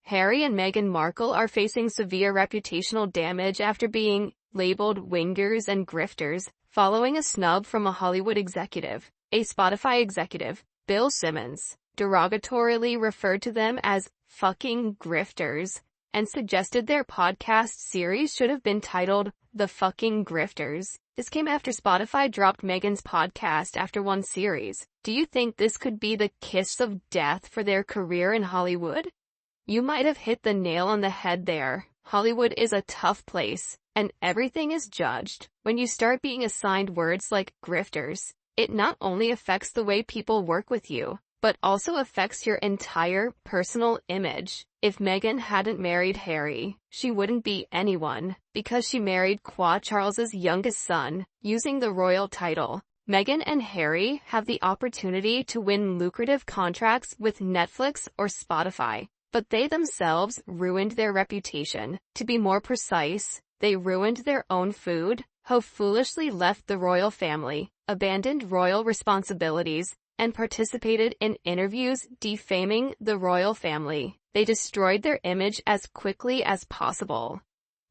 Harry and Meghan Markle are facing severe reputational damage after being labeled wingers and grifters, following a snub from a Hollywood executive. A Spotify executive, Bill Simmons, derogatorily referred to them as fucking grifters and suggested their podcast series should have been titled The Fucking Grifters. This came after Spotify dropped Meghan's podcast after one series. Do you think this could be the kiss of death for their career in Hollywood? You might have hit the nail on the head there. Hollywood is a tough place, and everything is judged. When you start being assigned words like grifters, it not only affects the way people work with you, but also affects your entire personal image. If Meghan hadn't married Harry, she wouldn't be anyone, because she married Charles's youngest son, using the royal title. Meghan and Harry have the opportunity to win lucrative contracts with Netflix or Spotify, but they themselves ruined their reputation. To be more precise, they ruined their own food, who foolishly left the royal family, abandoned royal responsibilities, and participated in interviews defaming the royal family. They destroyed their image as quickly as possible.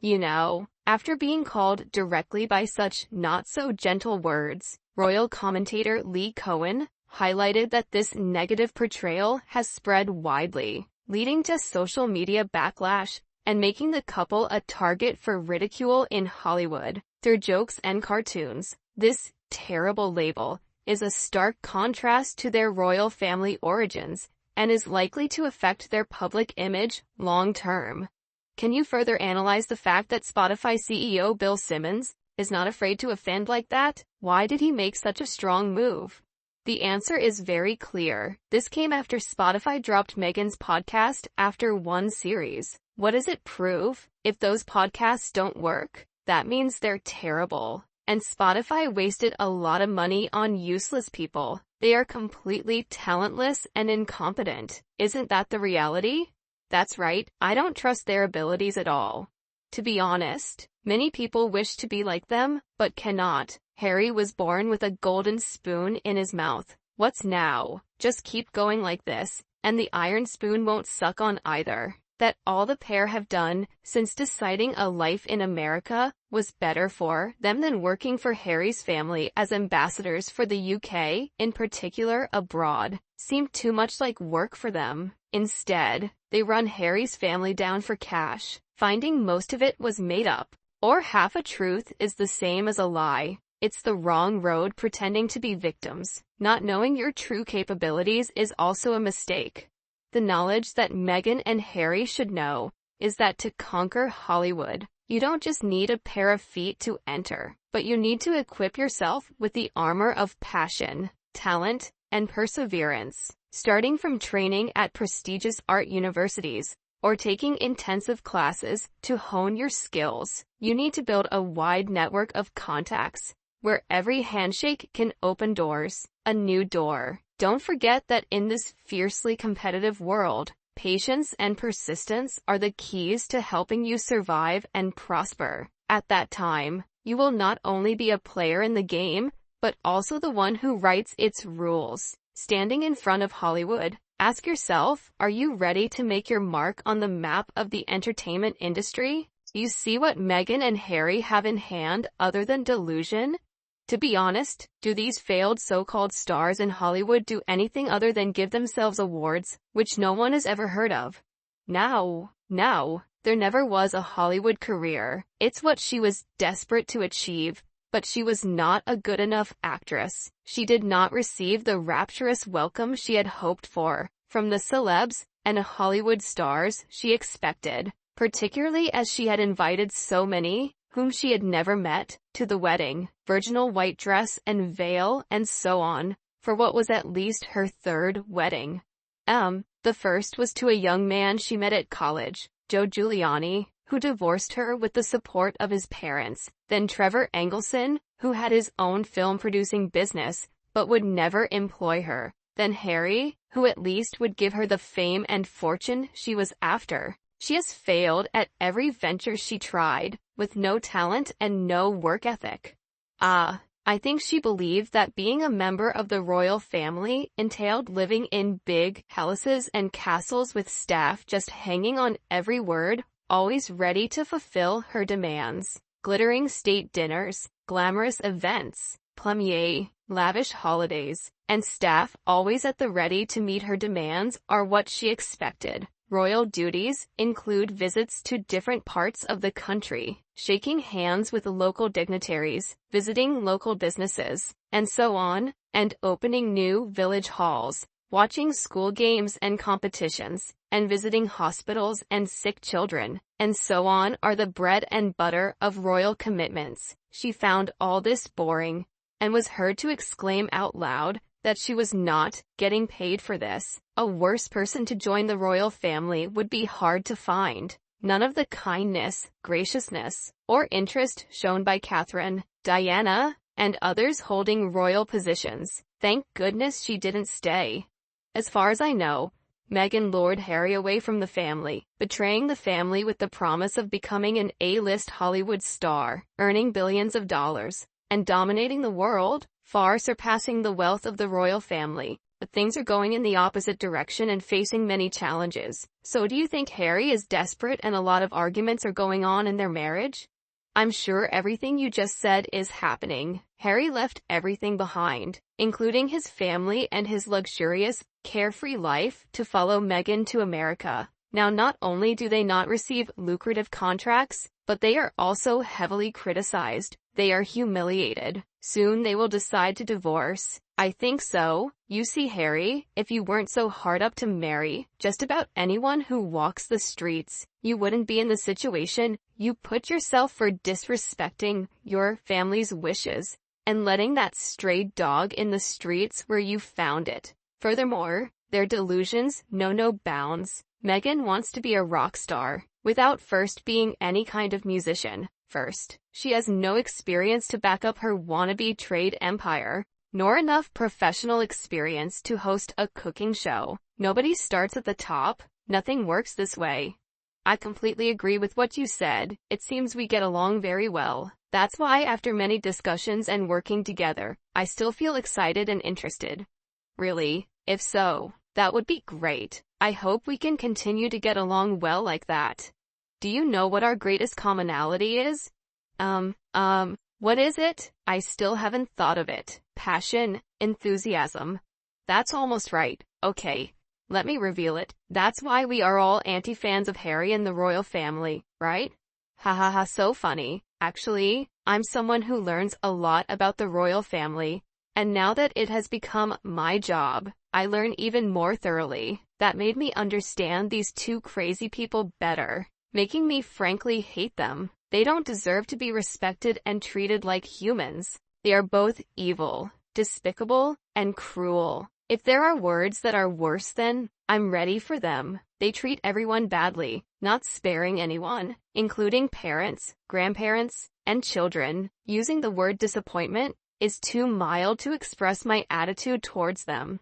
You know, after being called directly by such not-so-gentle words, royal commentator Lee Cohen highlighted that this negative portrayal has spread widely, leading to social media backlash and making the couple a target for ridicule in Hollywood. Through jokes and cartoons, this terrible label is a stark contrast to their royal family origins and is likely to affect their public image long-term. Can you further analyze the fact that Spotify CEO Bill Simmons is not afraid to offend like that? Why did he make such a strong move? The answer is very clear. This came after Spotify dropped Meghan's podcast after one series. What does it prove? If those podcasts don't work, that means they're terrible. And Spotify wasted a lot of money on useless people. They are completely talentless and incompetent. Isn't that the reality? That's right, I don't trust their abilities at all. To be honest, many people wish to be like them, but cannot. Harry was born with a golden spoon in his mouth. What's now? Just keep going like this, and the iron spoon won't suck on either. That all the pair have done since deciding a life in America was better for them than working for Harry's family as ambassadors for the UK, in particular abroad, seemed too much like work for them. Instead, they run Harry's family down for cash, finding most of it was made up. Or half a truth is the same as a lie. It's the wrong road pretending to be victims. Not knowing your true capabilities is also a mistake. The knowledge that Meghan and Harry should know is that to conquer Hollywood, you don't just need a pair of feet to enter, but you need to equip yourself with the armor of passion, talent, and perseverance. Starting from training at prestigious art universities or taking intensive classes to hone your skills, you need to build a wide network of contacts where every handshake can open doors, a new door. Don't forget that in this fiercely competitive world, patience and persistence are the keys to helping you survive and prosper. At that time, you will not only be a player in the game, but also the one who writes its rules. Standing in front of Hollywood, ask yourself, are you ready to make your mark on the map of the entertainment industry? Do you see what Meghan and Harry have in hand other than delusion? To be honest, do these failed so-called stars in Hollywood do anything other than give themselves awards, which no one has ever heard of? No, there never was a Hollywood career. It's what she was desperate to achieve, but she was not a good enough actress. She did not receive the rapturous welcome she had hoped for from the celebs and Hollywood stars she expected, particularly as she had invited so many, whom she had never met, to the wedding, virginal white dress and veil and so on, for what was at least her third wedding. The first was to a young man she met at college, Joe Giuliani, who divorced her with the support of his parents, then Trevor Engelson, who had his own film-producing business, but would never employ her, then Harry, who at least would give her the fame and fortune she was after. She has failed at every venture she tried, with no talent and no work ethic. I think she believed that being a member of the royal family entailed living in big palaces and castles with staff just hanging on every word, always ready to fulfill her demands. Glittering state dinners, glamorous events, plumier, lavish holidays, and staff always at the ready to meet her demands are what she expected. Royal duties include visits to different parts of the country, shaking hands with local dignitaries, visiting local businesses, and so on, and opening new village halls, watching school games and competitions, and visiting hospitals and sick children, and so on are the bread and butter of royal commitments. She found all this boring, and was heard to exclaim out loud that she was not getting paid for this. A worse person to join the royal family would be hard to find. None of the kindness, graciousness, or interest shown by Catherine, Diana, and others holding royal positions. Thank goodness she didn't stay. As far as I know, Meghan lured Harry away from the family, betraying the family with the promise of becoming an A-list Hollywood star, earning billions of dollars, and dominating the world, far surpassing the wealth of the royal family. But things are going in the opposite direction and facing many challenges. So do you think Harry is desperate and a lot of arguments are going on in their marriage? I'm sure everything you just said is happening. Harry left everything behind, including his family and his luxurious, carefree life, to follow Meghan to America. Now not only do they not receive lucrative contracts, but they are also heavily criticized. They are humiliated. Soon they will decide to divorce. I think so. You see, Harry, if you weren't so hard up to marry just about anyone who walks the streets, you wouldn't be in the situation you put yourself for, disrespecting your family's wishes and letting that stray dog in the streets where you found it. Furthermore, their delusions know no bounds. Meghan wants to be a rock star without first being any kind of musician. First, she has no experience to back up her wannabe trade empire, nor enough professional experience to host a cooking show. Nobody starts at the top. Nothing works this way. I completely agree with what you said. It seems we get along very well. That's why after many discussions and working together, I still feel excited and interested. Really? If so, that would be great. I hope we can continue to get along well like that. Do you know what our greatest commonality is? What is it? I still haven't thought of it. Passion, enthusiasm. That's almost right. Okay, let me reveal it. That's why we are all anti-fans of Harry and the royal family, right? Ha ha ha, so funny. Actually, I'm someone who learns a lot about the royal family, and now that it has become my job, I learn even more thoroughly. That made me understand these two crazy people better, making me frankly hate them. They don't deserve to be respected and treated like humans. They are both evil, despicable, and cruel. If there are words that are worse than, I'm ready for them. They treat everyone badly, not sparing anyone, including parents, grandparents, and children. Using the word disappointment is too mild to express my attitude towards them.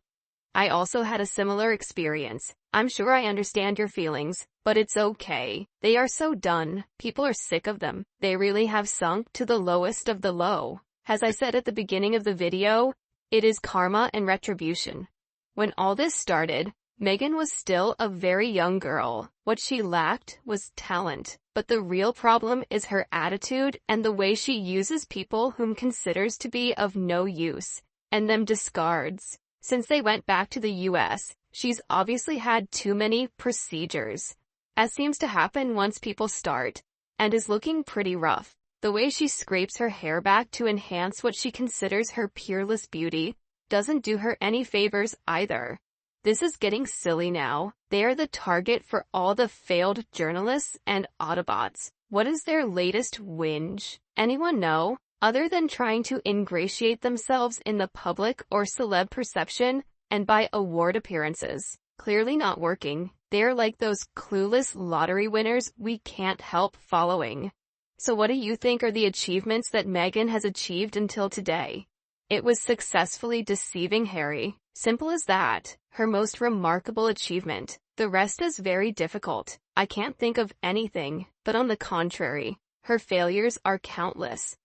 I also had a similar experience. I'm sure I understand your feelings, but it's okay. They are so done. People are sick of them. They really have sunk to the lowest of the low. As I said at the beginning of the video, it is karma and retribution. When all this started, Meghan was still a very young girl. What she lacked was talent, but the real problem is her attitude and the way she uses people whom considers to be of no use, and them discards. Since they went back to the US, she's obviously had too many procedures, as seems to happen once people start, and is looking pretty rough. The way she scrapes her hair back to enhance what she considers her peerless beauty doesn't do her any favors either. This is getting silly now. They are the target for all the failed journalists and Autobots. What is their latest whinge? Anyone know? Other than trying to ingratiate themselves in the public or celeb perception and by award appearances. Clearly not working. They're like those clueless lottery winners we can't help following. So what do you think are the achievements that Meghan has achieved until today? It was successfully deceiving Harry. Simple as that. Her most remarkable achievement. The rest is very difficult. I can't think of anything, but on the contrary, her failures are countless.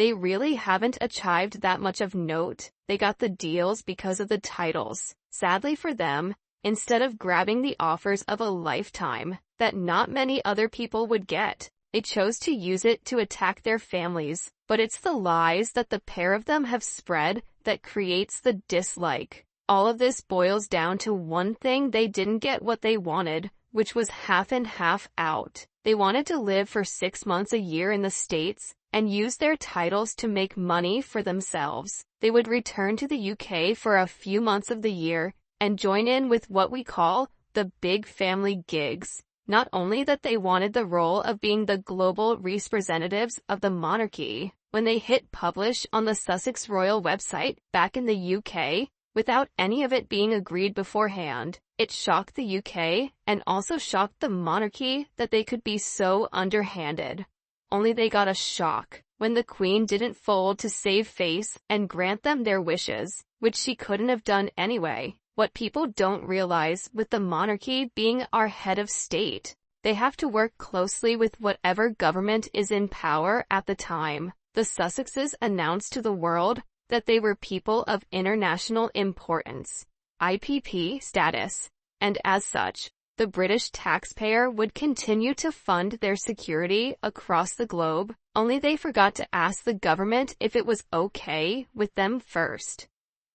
They really haven't achieved that much of note. They got the deals because of the titles. Sadly for them, instead of grabbing the offers of a lifetime that not many other people would get, they chose to use it to attack their families. But it's the lies that the pair of them have spread that creates the dislike. All of this boils down to one thing: they didn't get what they wanted, which was half in, half out. They wanted to live for 6 months a year in the States and use their titles to make money for themselves. They would return to the UK for a few months of the year and join in with what we call the big family gigs. Not only that, they wanted the role of being the global representatives of the monarchy. When they hit publish on the Sussex Royal website back in the UK, without any of it being agreed beforehand, it shocked the UK and also shocked the monarchy that they could be so underhanded. Only they got a shock when the Queen didn't fold to save face and grant them their wishes, which she couldn't have done anyway. What people don't realize, with the monarchy being our head of state, they have to work closely with whatever government is in power at the time. The Sussexes announced to the world that they were people of international importance, IPP status, and as such, the British taxpayer would continue to fund their security across the globe. Only they forgot to ask the government if it was okay with them first.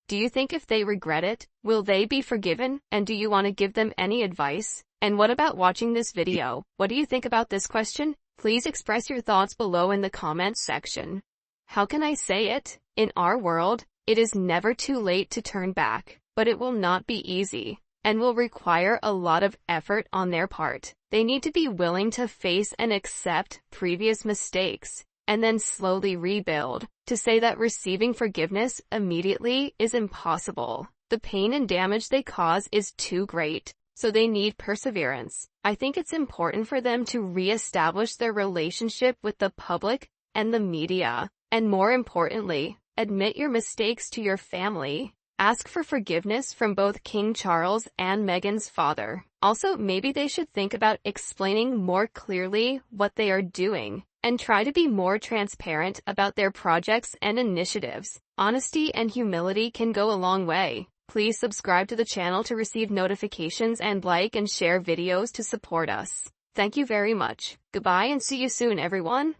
Do you think if they regret it, will they be forgiven? And do you want to give them any advice? And what about watching this video? What do you think about this question? Please express your thoughts below in the comments section. How can I say it? In our world, it is never too late to turn back, but it will not be easy and will require a lot of effort on their part. They need to be willing to face and accept previous mistakes and then slowly rebuild. To say that receiving forgiveness immediately is impossible. The pain and damage they cause is too great, so they need perseverance. I think it's important for them to re-establish their relationship with the public and the media, and more importantly, admit your mistakes to your family. Ask for forgiveness from both King Charles and Meghan's father. Also, maybe they should think about explaining more clearly what they are doing and try to be more transparent about their projects and initiatives. Honesty and humility can go a long way. Please subscribe to the channel to receive notifications and like and share videos to support us. Thank you very much. Goodbye and see you soon, everyone.